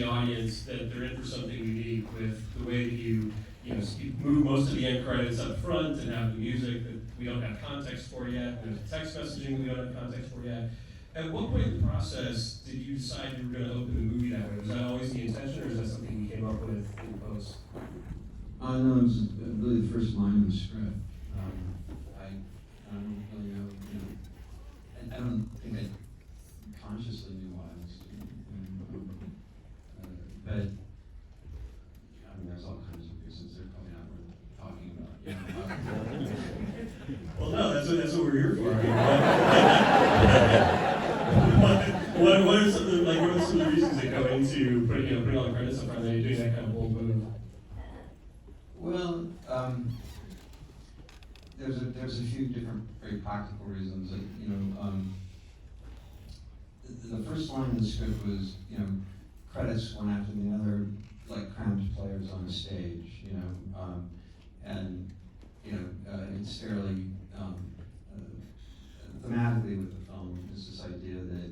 the audience that they're in for something unique with the way that you move most of the end credits up front and have the music that we don't have context for yet, and the text messaging that we don't have context for yet. At what point in the process did you decide you were going to open the movie that way? Was that always the intention, or is that something you came up with in post? No, it was really the first line of the script. I don't really know, I don't think I consciously knew why I was doing it. But, I mean, there's all kinds of reasons they're probably not worth talking about. Well, no, that's what we're here for. What are some of the reasons that go into putting all the credits up front and doing that kind of bold move? Well, there's a few different very practical reasons. That, the first line of the script was, credits one after the other, like cramped players on a stage, and it's fairly thematically with the film is this idea that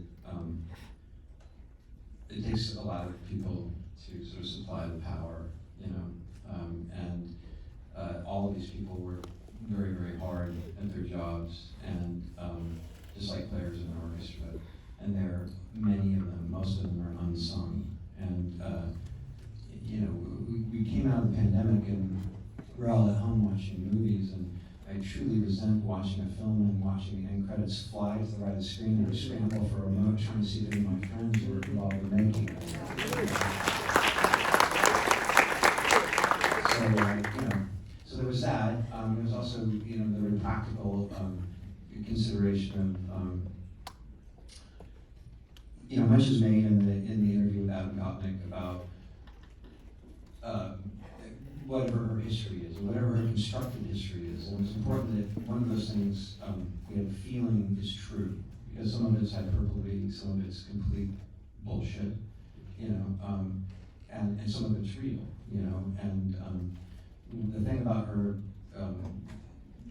it takes a lot of people to sort of supply the power, and all of these people work very, very hard at their jobs, and just like players in an orchestra, and many of them, most of them are unsung, and we came out of the pandemic and we're all at home watching movies, and I truly resent watching a film and watching the end credits fly to the right of the screen and scramble for a remote trying to see if any of my friends were involved in making it. So there was that. There was also, the very practical consideration of, much is made in the interview with Adam Gopnik about whatever her history is, or whatever her constructed history is. And it's important that one of those things we have a feeling is true, because some of it's hyperbole, some of it's complete bullshit, and some of it's real, and the thing about her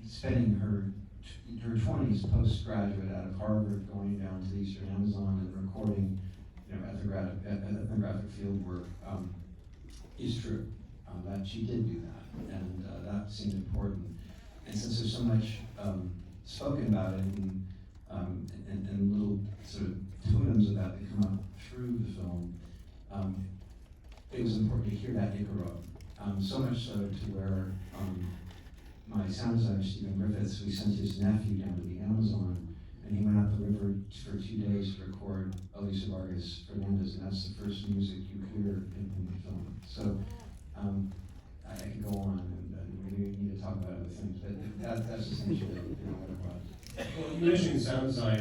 spending her 20s postgraduate out of Harvard, going down to the Eastern Amazon and recording, ethnographic field work is true. That she did do that, and that seemed important. And since there's so much spoken about it, and little sort of totems of that come up through the film, it was important to hear that Icaro. So much so to where my sound designer, Stephen Griffiths, we sent his nephew down to the Amazon, and he went up the river for 2 days to record Alicia Vargas Fernandez, and that's the first music you hear in the film. So I could go on, and we need to talk about other things, but that's essentially what it was. Well, you mentioning sound design,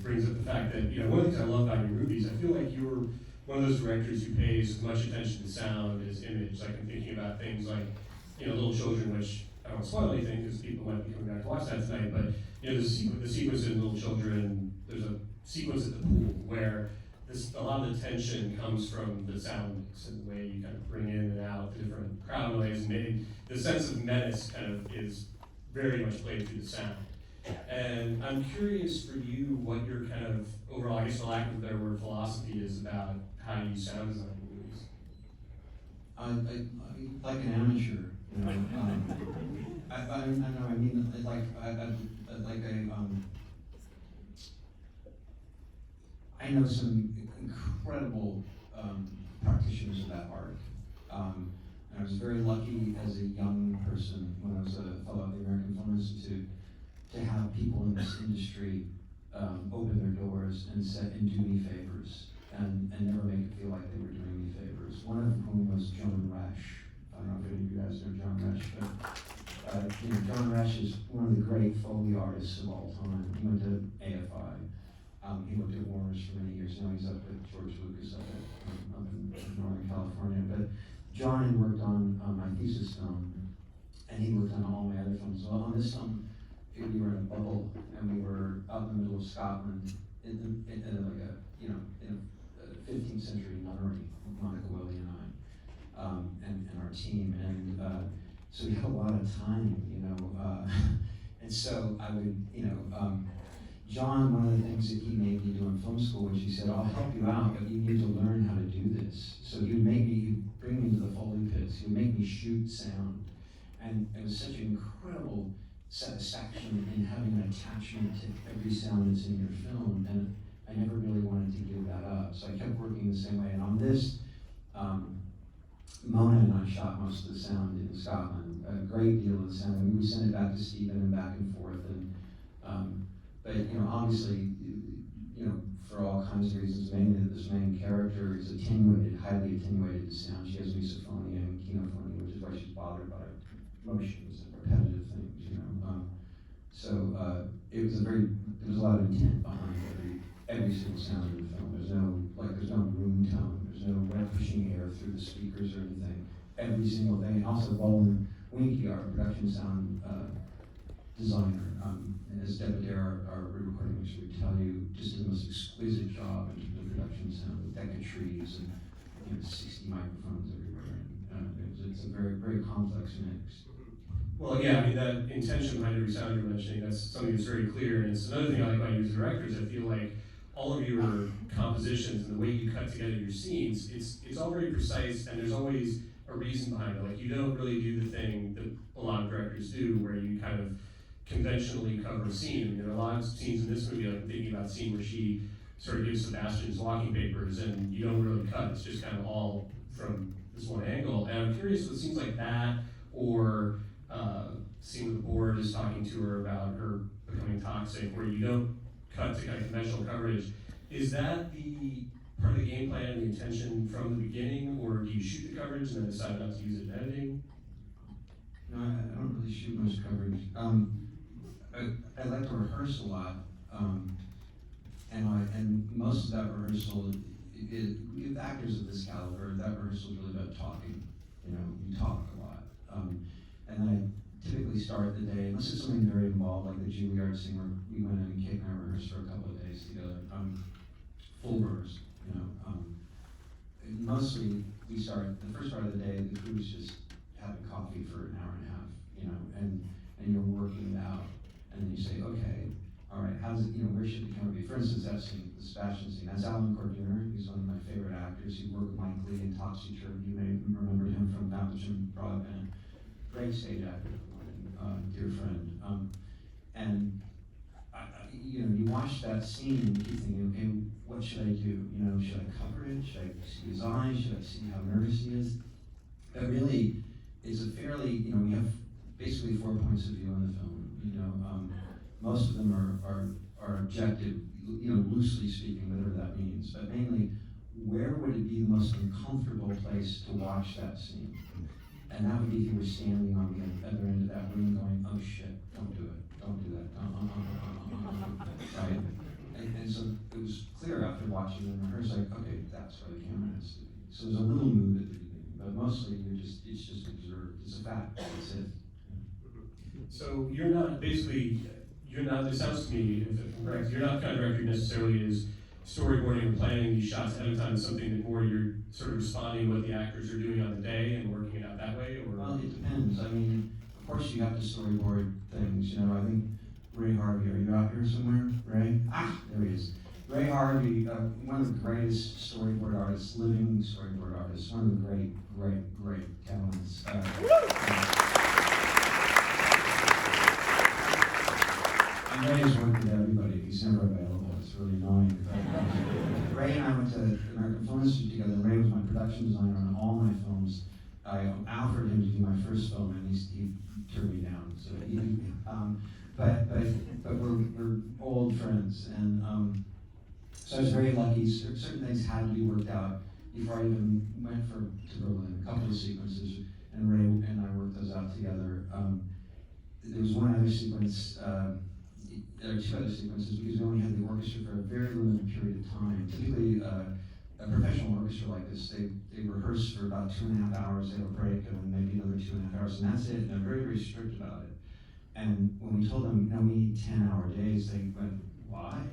brings up the fact that, one of the things I love about your movies, I feel like you're one of those directors who pays as much attention to sound as image. Like, I'm thinking about things like, Little Children, which I don't spoil anything because people might be coming back to watch that tonight, but, the sequence in Little Children, there's a sequence at the pool where a lot of the tension comes from the sound mix and the way you kind of bring in and out the different crowd noise, and the sense of menace kind of is very much played through the sound. And I'm curious for you what your kind of overall, I guess for lack of a better word, philosophy is about how you sound design movies. I like an amateur, I know. I mean, I know some incredible practitioners of that art. And I was very lucky as a young person when I was a fellow at the American Film Institute to have people in this industry open their doors and do me favors and never make it feel like they were doing me favors. One of whom was John Resch. I don't know if any of you guys know John Resch, but John Resch is one of the great Foley artists of all time. He went to AFI. He worked at Warner's for many years. Now he's up at George Lucas up in Northern California. But John had worked on my thesis film, and he worked on all my other films. Well, on this film, we were in a bubble, and we were out in the middle of Scotland in a 15th century nunnery, Monica Willie and I, and our team, and so we had a lot of time, and so I would, John, one of the things that he made me do in film school was he said, I'll help you out, but you need to learn how to do this. So he would bring me to the Foley pits, he would make me shoot sound. And it was such an incredible satisfaction in having an attachment to every sound that's in your film, and I never really wanted to give that up. So I kept working the same way, and on this, Mona and I shot most of the sound in Scotland, a great deal of the sound, and we would send it back to Stephen and back and forth, but obviously, for all kinds of reasons, mainly that this main character is attenuated, highly attenuated to sound. She has misophonia and kinophonia, which is why she's bothered by motions and repetitive things, So it was a lot of intent behind every single sound in the film. There's no room tone, there's no pushing air through the speakers or anything. Every single thing. And also Roland Winky, our production sound designer, as Deborah Dare, our recording mixer, would tell you, just did the most exquisite job in terms of production sound, with deck of trees and 60 microphones everywhere. It's a very, very complex mix. Well, yeah, I mean, that intention behind every sound you're mentioning, that's something that's very clear, and it's another thing I like about you as directors. I feel like all of your compositions and the way you cut together your scenes, it's all very precise, and there's always a reason behind it. Like, you don't really do the thing that a lot of directors do, where you kind of conventionally cover a scene. I mean, there are a lot of scenes in this movie, like I'm thinking about a scene where she sort of gives Sebastian's walking papers, and you don't really cut, it's just kind of all from this one angle. And I'm curious with scenes like that, or scene with the board is talking to her about her becoming toxic, where you don't cut to kind of conventional coverage. Is that the part of the game plan and the intention from the beginning, or do you shoot the coverage and then decide not to use it in editing? No, I don't really shoot much coverage. I like to rehearse a lot, and most of that rehearsal, with actors of this caliber, that rehearsal is really about talking. You talk a lot. And then I typically start the day, unless it's something very involved, like the Juilliard scene where we went in and Cate and I rehearsed for a couple of days together, full rehearsal, mostly we start, the first part of the day, the crew's just having coffee for an hour and a half, and you're working it out, and then you say, okay, all right, where should the camera be? For instance, that scene, the Sebastian scene, that's Alan Corduner. He's one of my favorite actors. He worked with Mike Lee in Topsy-Turvy. You may remember him from Blanchett Broadband. Great stage actor, dear friend. And you watch that scene and you keep thinking, okay, what should I do? Should I cover it? Should I see his eyes? Should I see how nervous he is? But really, it's a fairly, we have basically 4 points of view in the film. Most of them are objective, loosely speaking, whatever that means. But mainly, where would it be the most uncomfortable place to watch that scene? And that would be if you were standing on the other end of that room going, oh shit, don't do it, don't do that, right? And so it was clear after watching them rehearse, like, okay, that's where the camera has to be. So there's a little mood at the beginning, but mostly it's just observed. It's a fact, that's it. So it sounds to me, if I'm correct, you're not the kind of director necessarily is storyboarding or planning these shots ahead of time. Is something that more you're sort of responding to what the actors are doing on the day and working it out that way? Or? Well, it depends. I mean, of course you have to storyboard things. I think Ray Harvey, are you out here somewhere, Ray? There he is. Ray Harvey, one of the greatest storyboard artists, living storyboard artists, one of the great talents. And Ray has worked with everybody. He's never available. It's really annoying. Ray and I went to the American Film Institute together. Ray was my production designer on all my films. I offered him to do my first film, and he turned me down. So but we're old friends, and so I was very lucky. Certain things had to be worked out before I even went to Berlin. A couple of sequences, and Ray and I worked those out together. There was one other sequence. There are two other sequences because we only had the orchestra for a very limited period of time. Typically, a professional orchestra like this, they rehearse for about 2.5 hours, they have a break, and then maybe another 2.5 hours, and that's it. And they're very, very strict about it. And when we told them, we need 10-hour days, they went, why?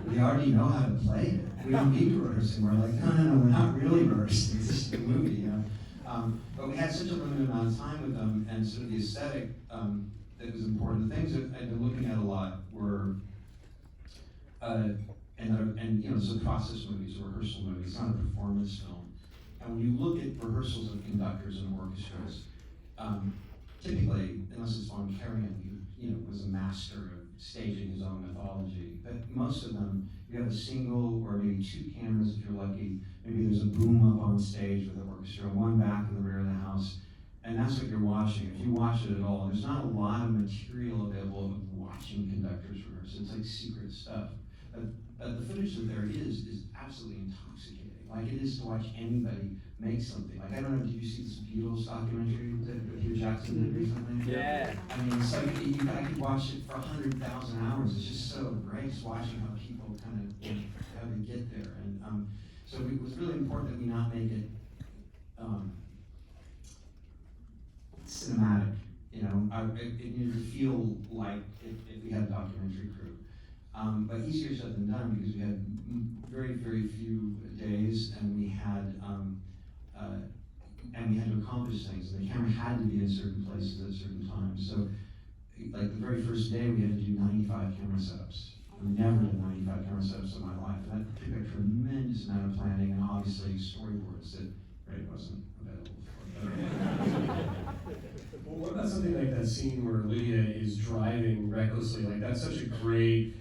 We already know how to play it. We don't need to rehearse it. We're like, no, we're not really rehearsing. This is a movie, But we had such a limited amount of time with them, and sort of the aesthetic that was important. The things that I've been looking at a lot were, and you know, so process movies, rehearsal movies, not a performance film. And when you look at rehearsals of conductors and orchestras, typically, unless it's von Karajan, who was a master of staging his own mythology, but most of them, you have a single or maybe two cameras if you're lucky. Maybe there's a boom up on stage with the orchestra, one back in the rear of the house, and that's what you're watching. If you watch it at all, there's not a lot of material available of watching conductors rehearse. It's like secret stuff. But the footage that there is absolutely intoxicating. Like it is to watch anybody make something. Like I don't know, did you see this Beatles documentary that Hugh Jackson did recently? Yeah. I mean, it's like I could watch it for 100,000 hours. It's just so great, just watching how people kind of how they get there. And so it was really important that we not make it cinematic. You know, it needed to feel like if we had a documentary crew. But easier said than done because we had very, very few days, and we had to accomplish things. And the camera had to be in certain places at certain times. So, like the very first day, we had to do 95 camera setups. I've never done 95 camera setups in my life, and that took a tremendous amount of planning and obviously storyboards that Ray wasn't available for. Well, what about something like that scene where Lydia is driving recklessly? Like that's such a great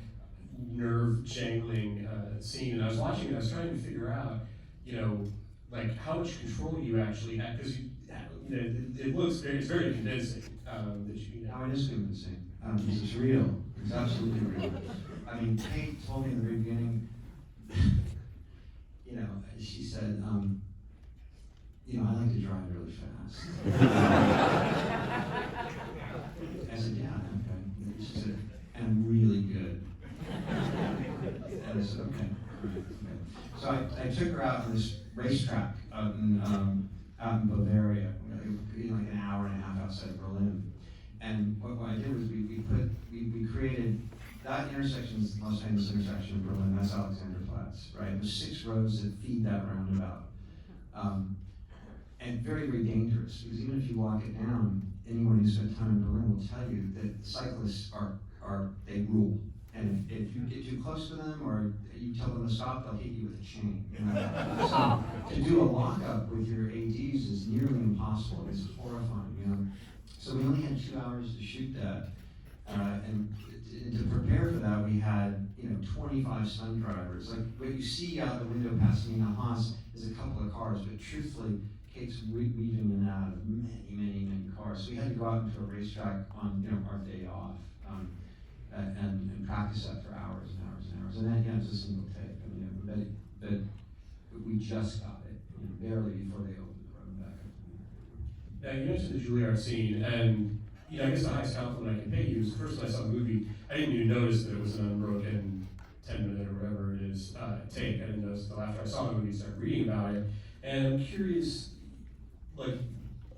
nerve-jangling scene. And I was watching it, I was trying to figure out, like how much control you actually had, because it looks very, it's very convincing that you. Oh, it is convincing. It's real. It's absolutely real. I mean, Cate told me in the very beginning, she said, I like to drive really fast. I said, yeah, okay. She said, and I'm really good. And I said, okay. So I took her out on this racetrack out in Bavaria, like an hour and a half outside Berlin. And what I did was we created, that intersection is the most famous intersection in Berlin, that's Alexanderplatz, right? There's 6 roads that feed that roundabout. And very, very dangerous, because even if you walk it down, anyone who spent time in Berlin will tell you that cyclists they rule. And if you get too close to them or you tell them to stop, they'll hit you with a chain. So to do a lockup with your ADs is nearly impossible. It's horrifying. So we only had 2 hours to shoot that, and to prepare for that, we had 25 stunt drivers. Like what you see out the window past Nina Haas is a couple of cars, but truthfully, Cate's weaving in and out of many, many, many cars. So we had to go out into a racetrack on our day off. And practice that for hours and hours and hours. And then, it's a single take. I mean, but we just got it, barely before they opened the road back up. Yeah, you mentioned the Juilliard scene, and I guess the highest compliment I can pay you is the first time I saw the movie, I didn't even notice that it was an unbroken 10-minute or whatever it is take. I didn't notice until after I saw the movie and started reading about it. And I'm curious, like,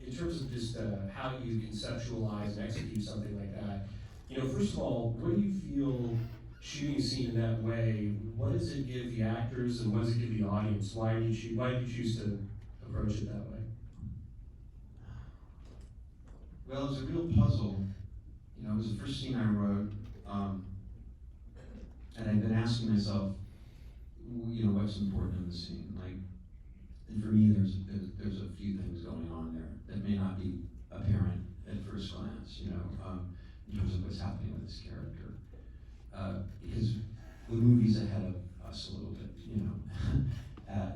in terms of just how you conceptualize and execute something like that. First of all, what do you feel shooting a scene in that way? What does it give the actors, and what does it give the audience? Why did you choose to approach it that way? Well, it was a real puzzle. It was the first scene I wrote, and I've been asking myself, what's important in the scene? And for me, there's a few things going on there that may not be apparent at first glance. In terms of what's happening with this character, because the movie's ahead of us a little bit,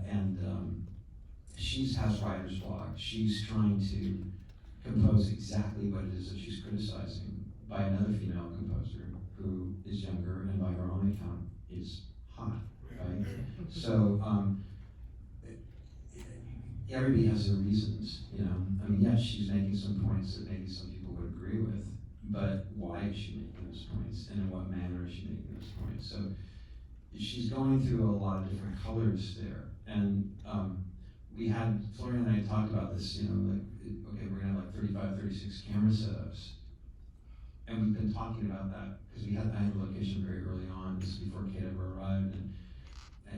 and she has writer's block. She's trying to compose exactly what it is that she's criticizing by another female composer who is younger and by her own account is hot, right? So everybody has their reasons, I mean, yes, she's making some points that maybe some people would agree with, but why is she making those points, and in what manner is she making those points? So she's going through a lot of different colors there, and Florian and I talked about this, okay, we're gonna have like 35, 36 camera setups, and we've been talking about that because I had the location very early on, this is before Cate ever arrived, and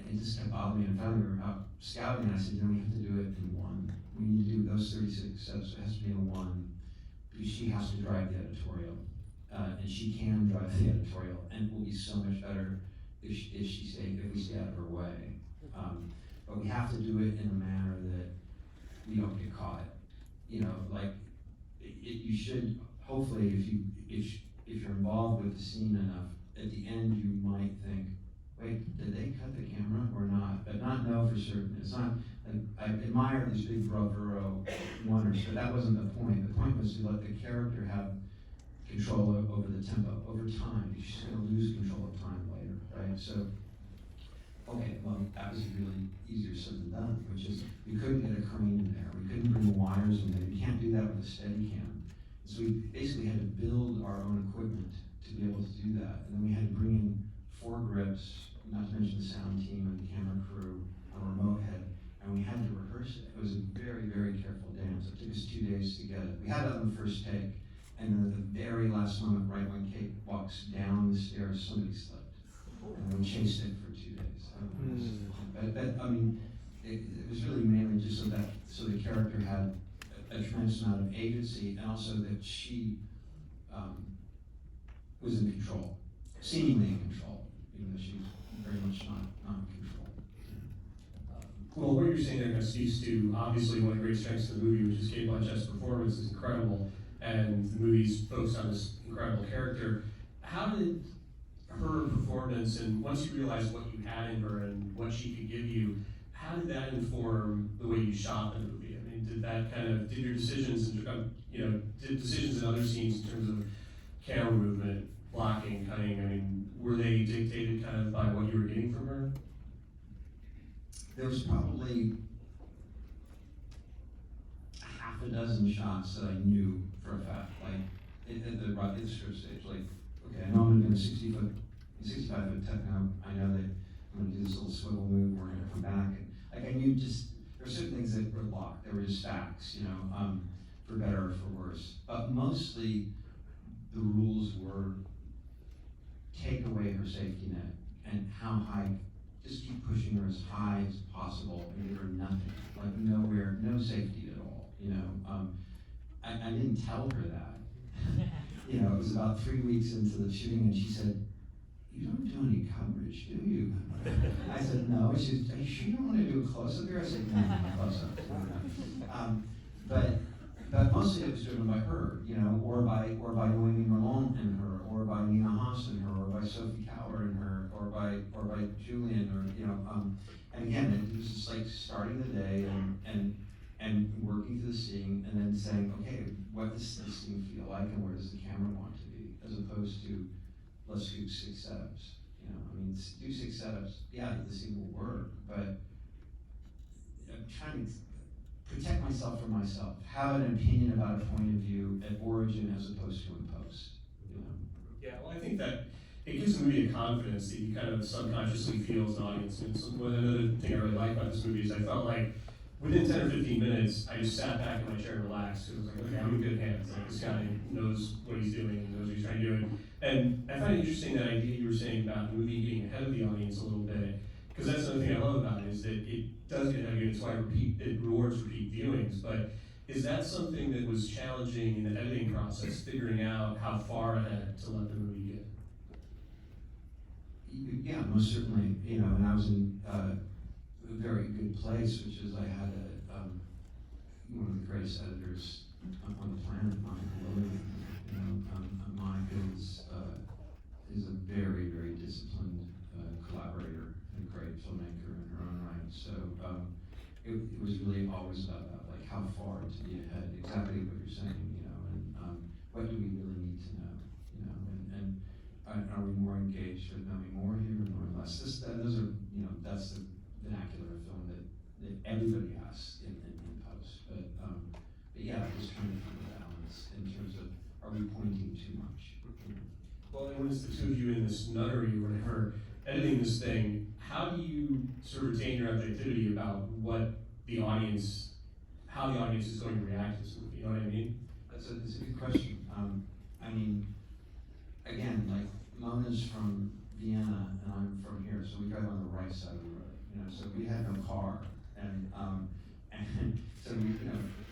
it just kept bothering me. And finally, we were out scouting, and I said, we have to do it in one. We need to do those 36 setups. It has to be in one. She has to drive the editorial. and she can drive the editorial, and it will be so much better if we stay out of her way. But we have to do it in a manner that we don't get caught. You know, like you should hopefully, if you're involved with the scene enough, at the end you might think, wait, did they cut the camera or not? But not know for certain. It's not like I admire these big bravuro wonders, but that wasn't the point. The point was to let the character have control over the tempo, over time. She's going to lose control of time later, right? So, okay, well, that was really easier said than done, which is we couldn't get a crane in there. We couldn't bring the wires in there. You can't do that with a Steadicam. So we basically had to build our own equipment to be able to do that. And then we had to bring in 4 grips, not to mention the sound team and the camera crew, a remote head, and we had to rehearse it. It was a very, very careful dance. It took us 2 days to get it. We had it on the first take, and then at the very last moment, right when Cate walks down the stairs, somebody slipped. And we chased it for 2 days. But I mean, it was really mainly just so the character had a tremendous amount of agency, and also that she was in control, seemingly in control, even though she was very much not in control. Well, what you're saying there kind of speaks to, obviously, one of the great strengths of the movie, which is Cate Blanchett's performance is incredible, and the movie's focused on this incredible character. How did her performance, and once you realized what you had in her and what she could give you, how did that inform the way you shot the movie? I mean, did your decisions, did decisions in other scenes in terms of camera movement, blocking, cutting, I mean, were they dictated kind of by what you were getting from her? There was probably half a dozen shots that I knew for a fact, like at the script stage, like, okay, I know I'm gonna do a 65-foot techno, I know that I'm gonna do this little swivel move, we're gonna come back, and like I knew just, there were certain things that were locked, they were just facts, for better or for worse. But mostly, the rules were take away her safety net, and how high, just keep pushing her as high as possible and give her nothing, like nowhere, no safety at all, I didn't tell her that. It was about 3 weeks into the shooting, and she said, "You don't do any coverage, do you?" I said, "No." She said, "Are you sure you don't want to do a close-up here?" I said, "No, no close-up." But mostly it was driven by her, or by Noemi Merlon and her, or by Nina Haas and her, or by Sophie Kauer and her, or by Julian, and again, it was just like starting the day and working through the scene, and then saying, okay, what does this scene feel like, and where does the camera want to be, as opposed to, let's do 6 setups. Do 6 setups, yeah, the scene will work, but I'm trying to protect myself from myself, have an opinion about a point of view at origin as opposed to in post. Yeah, well, I think that it gives the movie a confidence that you kind of subconsciously feel as an audience. And another thing I really like about this movie is I felt like within 10 or 15 minutes, I just sat back in my chair and relaxed. It was like, okay, I'm in good hands. Like, this guy knows what he's doing and knows what he's trying to do. And I find it interesting that idea you were saying about the movie being ahead of the audience a little bit, because that's another thing I love about it, is that it does get heavy, and it's why it rewards repeat viewings. But is that something that was challenging in the editing process, figuring out how far ahead to let the movie get? Yeah, most certainly. And I was in a very good place, which is I had one of the greatest editors on the planet, Monica Lilly. Monica is a very, very disciplined collaborator and a great filmmaker in her own right. So it was really always about that, like how far to be ahead, exactly what you're saying, and what do we really need to know, and are we more engaged with knowing more here or knowing less? Those are, that's the vernacular of film that everybody has in post. But yeah, just trying to find a balance in terms of, are we pointing too much? Well, and when it's the two of you in this nunnery or whatever, editing this thing, how do you sort of retain your objectivity about how the audience is going to react to this movie? You know what I mean? That's a good question. Again, like Mona's from Vienna and I'm from here, so we drive on the right side of the road. So we had no car, and so we,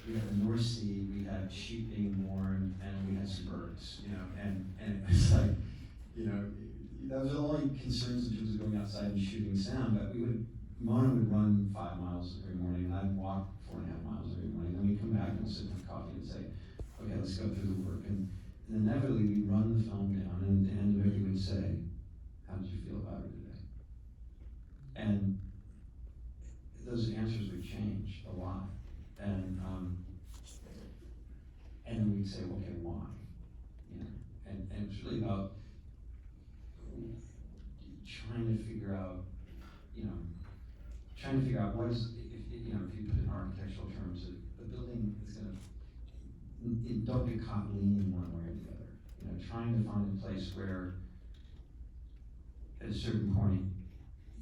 we had the North Sea, we had sheep being born, and we had some birds, and it's like, those are only concerns in terms of going outside and shooting sound, but Mona would run 5 miles every morning, and I'd walk 4.5 miles every morning, then we'd come back and sit and have coffee and say, okay, let's go through the work, and inevitably we'd run the film down, and at the end of it, he would say, how did you feel about it today? And those answers would change a lot. And then we'd say, okay, why? And it's really about trying to figure out what is, if you put it in architectural terms, the building is don't get caught leaning one way or the other. Trying to find a place where, at a certain point,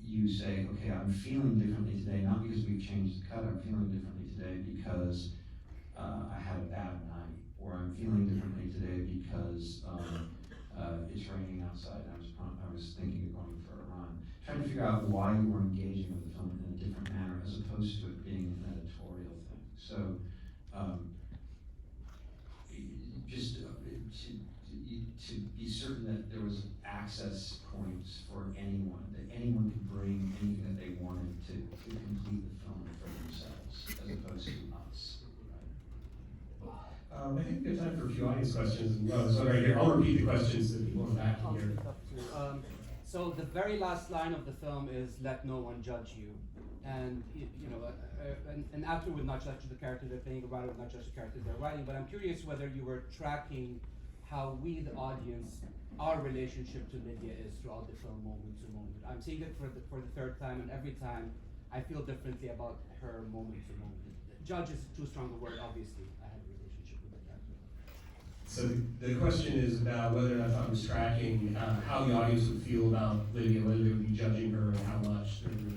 you say, okay, I'm feeling differently today, not because we've changed the cut, I'm feeling differently today because I had a bad night, or I'm feeling differently today because it's raining outside and I was thinking of going for a run. Trying to figure out why you were engaging with the film in a different manner as opposed to it being an editorial thing. So, just to be certain that there was access points for anyone, that anyone could bring anything that they wanted to complete the film for themselves, as opposed to us. I think we have time for a few audience questions. There's one right here. I'll repeat the questions that people in the back can hear. So the very last line of the film is "Let no one judge you," and an actor would not judge the character they're playing, a writer would not judge the character they're writing. But I'm curious whether you were tracking how we, the audience, our relationship to Lydia is throughout the film, moment to moment. I'm seeing it for the third time, and every time I feel differently about her moment to moment. Judge is too strong a word, obviously. I had a relationship with the character. So the question is about whether or not I was tracking how the audience would feel about Lydia, whether they would be judging her and how much they would be.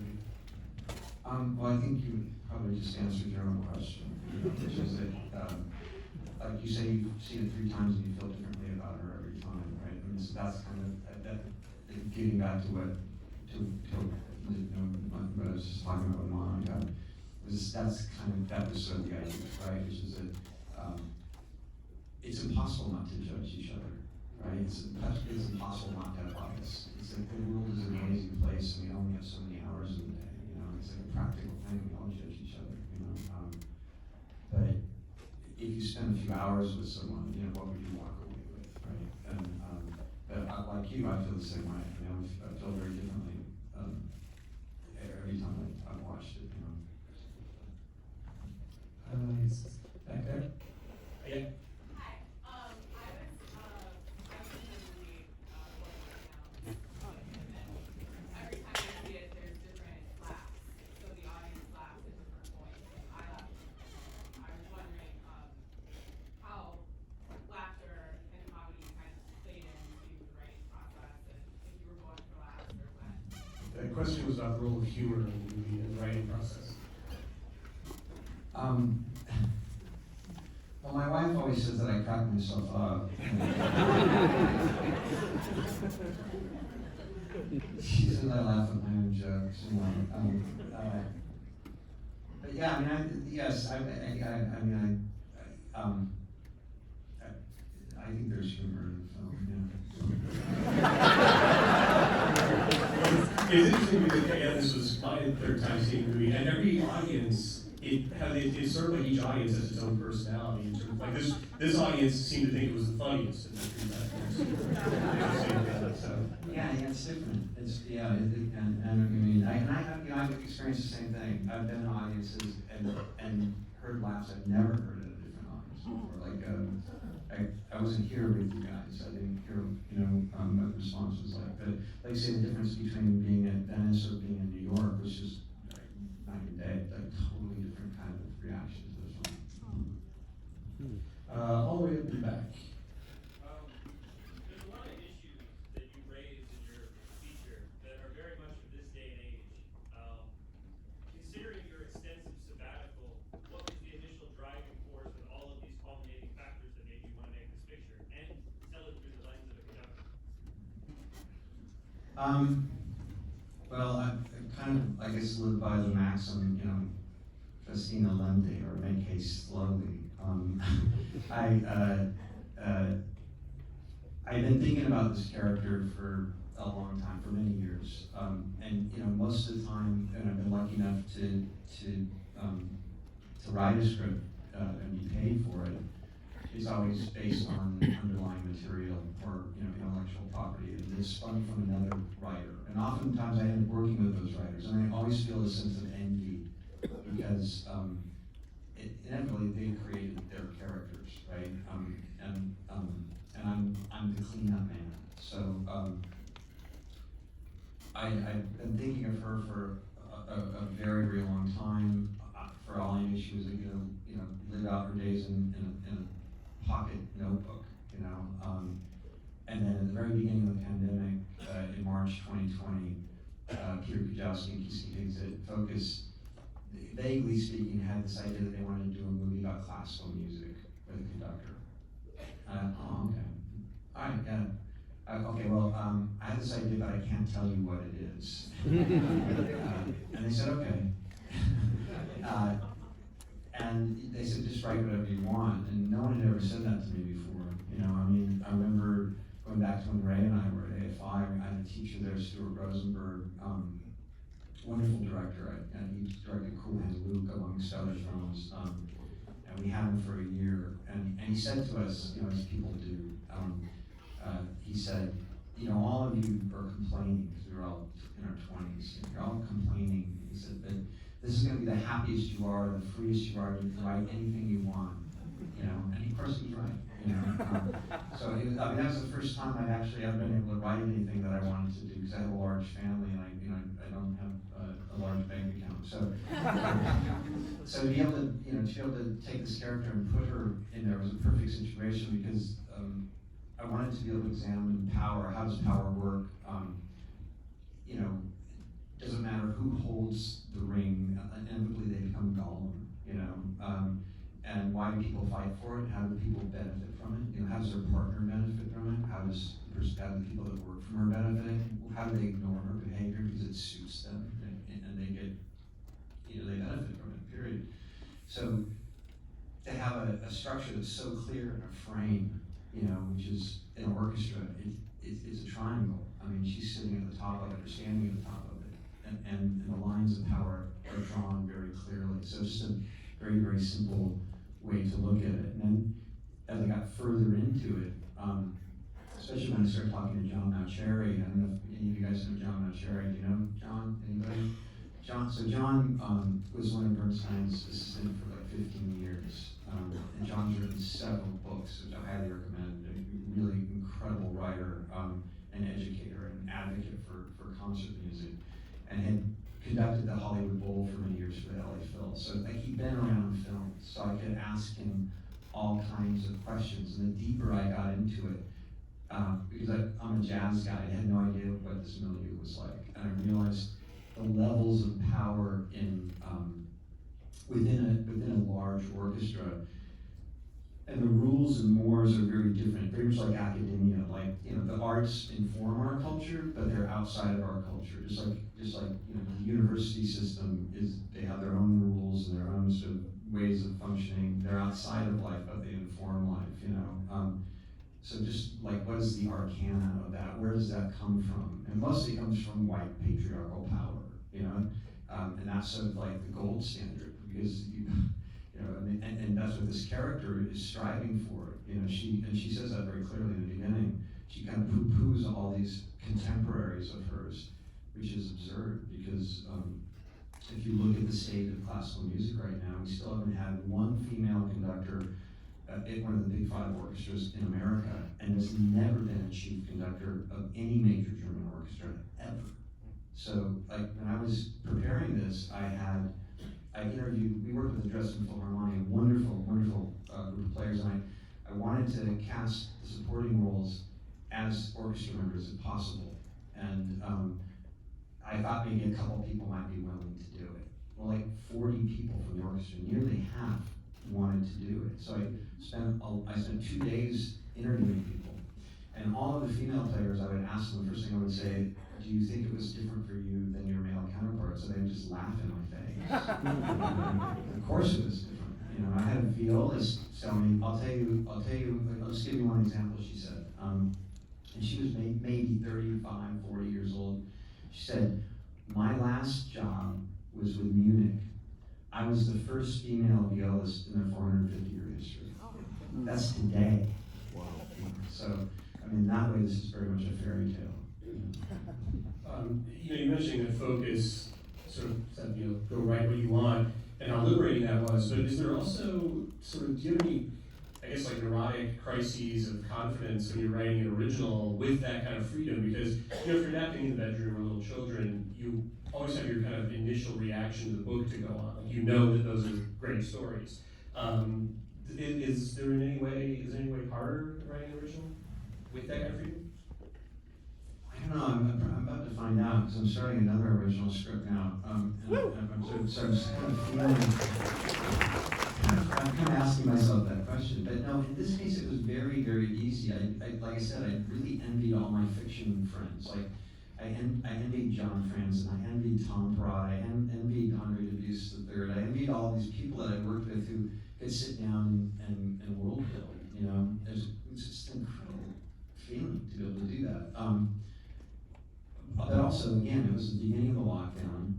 Well, I think you probably just answered your own question, which is that, like you say, you've seen it 3 times and you feel differently about her every time, right? I mean, so that's kind of getting back to what I was just talking about with Monica. That was sort of the idea, right? Which is that it's impossible not to judge each other, right? It's impossible not to have bias. It's like the world is an amazing place, and we only have so many hours in the day. It's like a practical thing. We all judge each other, But if you spend a few hours with someone, what would you walk away with, right? And but like you, I feel the same way. I feel very differently every time I've watched it. Back there. Yeah. Hi. I was watching the movie right now. Every time I see it, there's different laughs. So the audience laughs at different points. And I laugh. I was wondering how laughter and comedy kind of played into the writing process, and if you were going for laughs or when. The question was about the role of humor in the movie and the writing process. Well, my wife always says that I crack myself up. She says I laugh at my own jokes. But yeah, yes, I think there's humor in the film. It's interesting because again, this was my 3rd time seeing the movie, and every audience, it's sort of like each audience has its own personality. In terms of, like this audience seemed to think it was the funniest. Yeah, it's different. I've experienced the same thing. I've been in audiences and heard laughs I've never heard at a different audience before. Like I wasn't here with you guys. I didn't hear what the response was like. But like say the difference between being at Venice or being in New York was just night and day. Like totally different kind of reaction to the film. All the way up to the back. There's a lot of issues that you raised in your feature that are very much of this day and age. Considering your extensive sabbatical, what was the initial driving force and all of these culminating factors that made you want to make this picture and tell it through the lens of a conductor? Well, I kind of, I guess, live by the maxim, Festina lente, or make haste slowly. I, I've been thinking about this character for a long time, for many years, and most of the time, and I've been lucky enough to write a script and be paid for it. It's always based on underlying material or intellectual property, and it's spun from another writer. And oftentimes, I end up working with those writers, and I always feel a sense of envy because inevitably they created their characters, right? And I'm the cleanup man. So I've been thinking of her for a very, very long time. For all I knew, she was gonna live out her days in a pocket notebook, and then at the very beginning of the pandemic, in March 2020, Peter Kujawski and Cate Focus, vaguely speaking, had this idea that they wanted to do a movie about classical music with a conductor. Oh, okay. All right, yeah. Okay, well, I had this idea, but I can't tell you what it is. And they said, okay. And they said, just write whatever you want. And no one had ever said that to me before. I remember going back to when Ray and I were at AFI. I had a teacher there, Stuart Rosenberg, wonderful director. He directed Cool Hand Luke, amongst other films. And we had him for a year. And he said to us, as people do, he said, all of you are complaining, because we were all in our 20s. You're all complaining. He said, but this is going to be the happiest you are, the freest you are. You can write anything you want. And of course he was right. So that was the first time I'd actually ever been able to write anything that I wanted to do, because I have a large family and I don't have a large bank account. So to be able to take this character and put her in there was a perfect situation, because I wanted to be able to examine power. How does power work? Doesn't matter who holds the ring. Inevitably they become Gollum. And why do people fight for it? How do people benefit from it? How does their partner benefit from it? How do the people that work from her benefit? How do they ignore her behavior because it suits them, and they get, they benefit from it, period. So to have a structure that's so clear and a frame, which is an orchestra, it's a triangle. I mean, she's sitting at the top of it, or standing at the top of it, and the lines of power are drawn very clearly. So it's just a very, very simple way to look at it. And then as I got further into it, especially when I started talking to John Mauceri, I don't know if any of you guys know John Mauceri. Do you know John? Anybody? John was one of Bernstein's assistants for like 15 years. And John's written several books, which I highly recommend. A really incredible writer, an educator, and advocate for concert music, and had conducted the Hollywood Bowl for many years for the LA Phil. So he'd been around film, so I could ask him all kinds of questions. And the deeper I got into it, because I'm a jazz guy, I had no idea what this milieu was like, and I realized the levels of power in within a large orchestra, and the rules and mores are very different, very much like academia. Like the arts inform our culture, but they're outside of our culture. Just like the university system they have their own rules and their own sort of ways of functioning. They're outside of life, but they inform life. So just like, what is the arcana of that? Where does that come from? And mostly it comes from white patriarchal power. And that's sort of like the gold standard, because and that's what this character is striving for. She says that very clearly in the beginning. She kind of poo-poos all these contemporaries of hers, which is absurd, because if you look at the state of classical music right now, we still haven't had one female conductor at one of the big five orchestras in America, and there's never been a chief conductor of any major German orchestra ever. So, when I was preparing this, I interviewed, we worked with the Dresden Philharmonic, a wonderful, wonderful group of players, and I wanted to cast the supporting roles as orchestra members if possible. And I thought maybe a couple people might be willing to do it. Well, like 40 people from the orchestra, nearly half wanted to do it. So I spent 2 days interviewing people. And all of the female players, I would ask them, the first thing I would say, do you think it was different for you than your male counterparts? And they would just laugh in my face. Of course it was different. You know, I had a violist tell me, I'll just give you one example, she said. And she was maybe 35, 40 years old. She said, my last job was with Munich. I was the first female violist in their 450-year history. That's today. Wow. So, I mean, that way, this is very much a fairy tale. You know, you mentioned that focus sort of said, you know, go write what you want, and how liberating that was. But is there also sort of, do you have any, I guess, like neurotic crises of confidence when you're writing an original with that kind of freedom? Because, you know, if you're adapting in the bedroom or little children, you always have your kind of initial reaction to the book to go on. Like, you know that those are great stories. Is there any way harder writing an original with that kind of freedom? I don't know, I'm about to find out, because I'm starting another original script now. And I'm sort of kind of feeling, I'm kind of asking myself that question. But no, in this case, it was very, very easy. Like I said, I really envied all my fiction friends. Like, I envied John Franzen, I envied Tom Perrotta, I envied Andre Dubus III, I envied all these people that I worked with who could sit down and world build, you know? It's just an incredible feeling to be able to do that. But also, again, it was the beginning of the lockdown,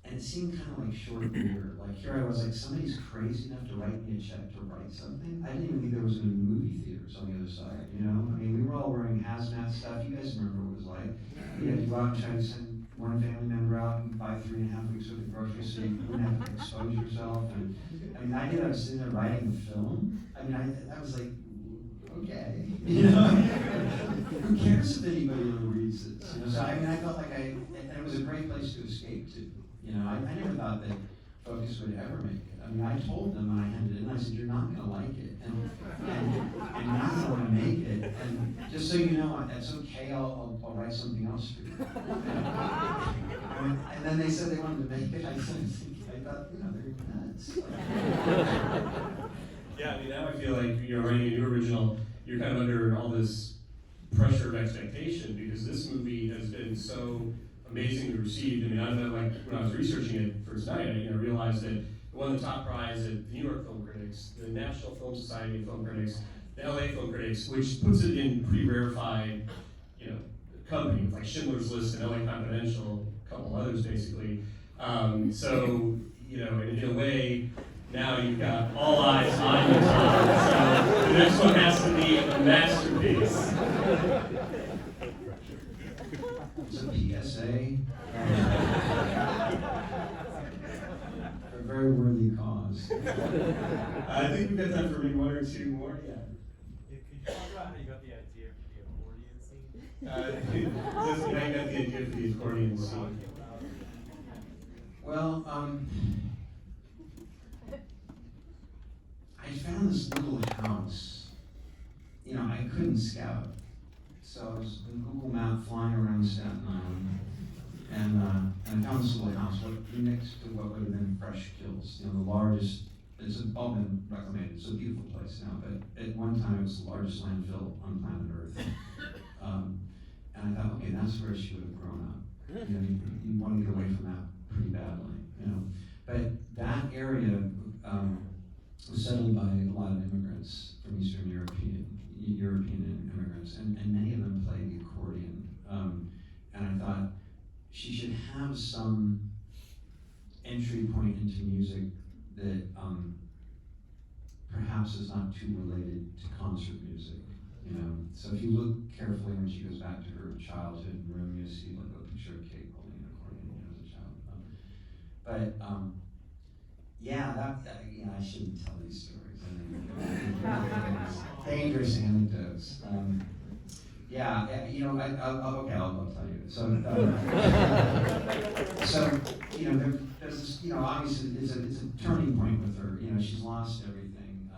and it seemed kind of like short order. Like, here I was, like, somebody's crazy enough to write me a check to write something. I didn't even think there was going to be movie theaters on the other side, you know? I mean, we were all wearing hazmat stuff. You guys remember what it was like. You had to go out and try to send one family member out and buy 3.5 weeks worth of groceries so you wouldn't have to expose yourself. And I mean, I was sitting there writing the film. I mean, I was like, okay, you know, who cares if anybody really reads this? You know, so I mean, I felt like and it was a great place to escape to. You know, I never thought that Focus would ever make it. I mean, I told them when I handed it in, I said, you're not going to like it, and you're not going to want to make it, and just so you know, that's okay, I'll write something else for you. And then they said they wanted to make it. I thought, you know, they're nuts. Yeah, I mean, now I feel like you're writing a new original, you're kind of under all this pressure of expectation, because this movie has been so amazingly received. I mean, I don't know, like, when I was researching it for tonight, I realized that it won the top prize at the New York Film Critics, the National Film Society of Film Critics, the LA Film Critics, which puts it in pretty rarefied, you know, company, with like Schindler's List and LA Confidential, a couple others basically. So, you know, in a way, now you've got all eyes on you, Todd. So the next one has to be a masterpiece. It's a PSA for a very worthy cause. I think we've got time for maybe one or two more. Yeah. Could you talk about how you got the idea for the accordion scene? Just I got the idea for the accordion scene. Well, I found this little house. You know, I couldn't scout. So I was in Google Map flying around Staten Island, and I found this little house next to what would have been Fresh Kills, you know, the largest, it's all been reclaimed, it's a beautiful place now, but at one time it was the largest landfill on planet Earth. And I thought, okay, that's where she would have grown up. You know, you want to get away from that pretty badly, you know. But that area was settled by a lot of immigrants from Eastern European immigrants, and many of them play the accordion. And I thought she should have some entry point into music that perhaps is not too related to concert music. You know, so if you look carefully when she goes back to her childhood room, you see like a picture of Cate holding an accordion as a child. I shouldn't tell these stories. I mean, dangerous anecdotes. I'll tell you. So you know, there's this, you know, obviously it's a turning point with her. You know, she's lost everything.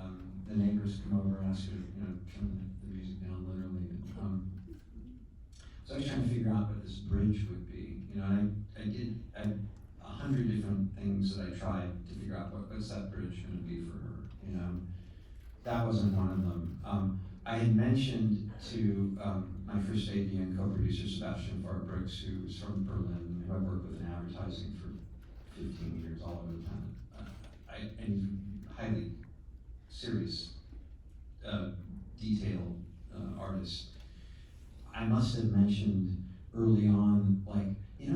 The neighbors come over and ask her, you know, turn the music down literally. So I was trying to figure out what this bridge would be. You know, I did 100 different things that I tried to figure out what's that bridge going to be for her. You know, that wasn't one of them. I had mentioned to my first AD and co-producer, Sebastian Farbrooks, who is from Berlin, who I've worked with in advertising for 15 years, all over the planet. And he's highly serious, detailed artist. I must have mentioned early on, like,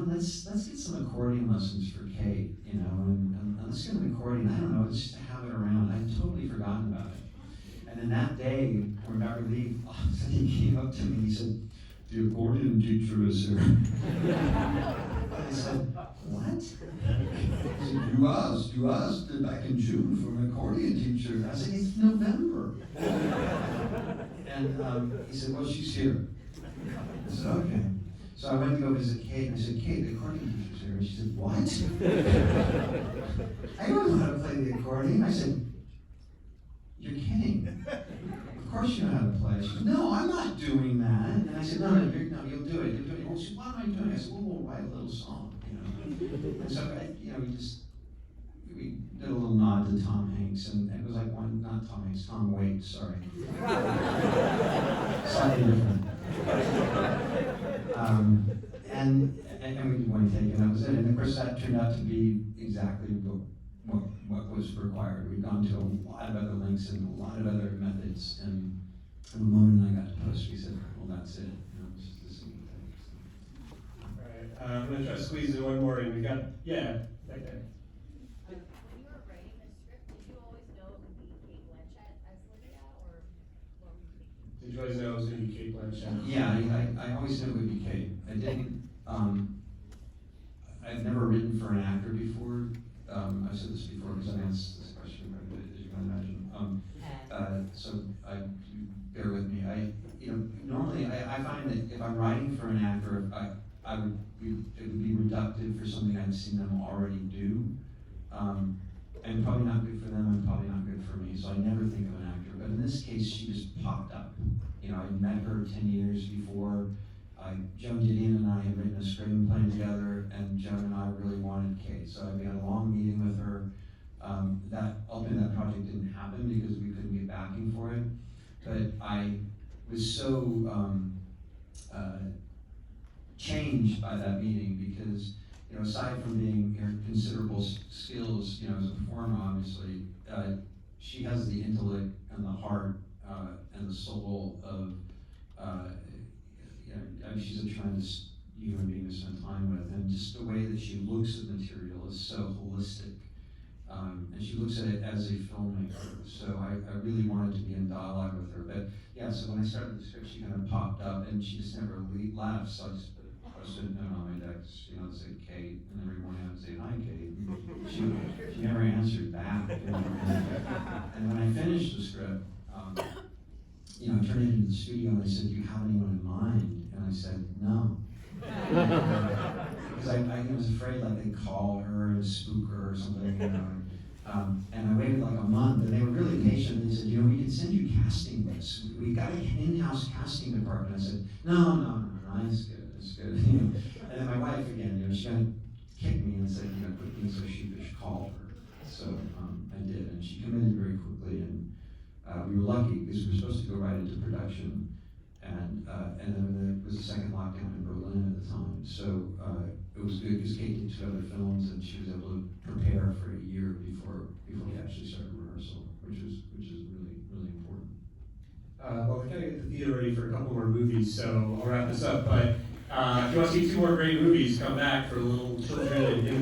let's get some accordion lessons for Cate, and let's get an accordion. I don't know, it's just to have it around. I'd totally forgotten about it. And then that day, when we got relief, all of a sudden he came up to me and he said, "The accordion teacher is here." I said, "What?" He said, you asked back in June for an accordion teacher. I said, "It's November." And he said, "Well, she's here." I said, "Okay." So I went to go visit Cate, and I said, "Cate, the accordion teacher's here." And she said, "What?" "I don't know how to play the accordion." I said, "You're kidding. Of course you know how to play." She said, "No, I'm not doing that." And I said, "No, you'll do it. You'll do it." Well, she said, "What am I doing?" I said, "Well, we'll write a little song, And so, we did a little nod to Tom Hanks, and it was like not Tom Hanks, Tom Waits, sorry. Slightly different. And we did one take, and that was it. And of course, that turned out to be exactly what was required. We'd gone to a lot of other links and a lot of other methods, and the moment I got to post, we said, "Well, that's it." It's just the same thing. All right, I'm gonna try to squeeze in one more, and we got, that guy. When you were writing the script, did you always know it would be Cate Blanchett as Lydia, or what were you thinking? Did you always know it was gonna be Cate Blanchett? Yeah, I always knew it would be Cate. I didn't. I've never written for an actor before. I've said this before because I've asked this question, as you can imagine. So bear with me. Normally I find that if I'm writing for an actor, it would be reductive for something I've seen them already do, and probably not good for them, and probably not good for me. So I never think of an actor. But in this case, she just popped up. I met her 10 years before. Joan Didion and I had written a screenplay together, and Joan and I really wanted Cate. So we had a long meeting with her. Ultimately, that project didn't happen because we couldn't get backing for it. But I was so changed by that meeting because, aside from being considerable skills, as a performer, obviously, she has the intellect and the heart and the soul of. She's a tremendous human being to spend time with, and just the way that she looks at material is so holistic, and she looks at it as a filmmaker. So I really wanted to be in dialogue with her. But yeah, so when I started the script, she kind of popped up, and she just never left. So I just posted a note on my desk, that said Cate, and every morning I would say, "Hi, Cate." She never answered back. And when I finished the script, I turned it into the studio and they said, "Do you have anyone in mind?" And I said, "No." Because I was afraid they'd call her and spook her or something, and I waited like a month, and they were really patient. They said, "We can send you casting lists. We've got an in-house casting department." I said, No, it's good. And then my wife again, she kind of kicked me and said, "Quit being so sheepish, call her." So I did, and she committed very quickly, and we were lucky because we were supposed to go right into production, and then there was a second lockdown in Berlin at the time. So it was good because Cate did 2 other films, and she was able to prepare for a year before we actually started rehearsal, which is really, really important. Well, we gotta get the theater ready for a couple more movies, so I'll wrap this up. But if you want to see 2 more great movies, come back for Little Children and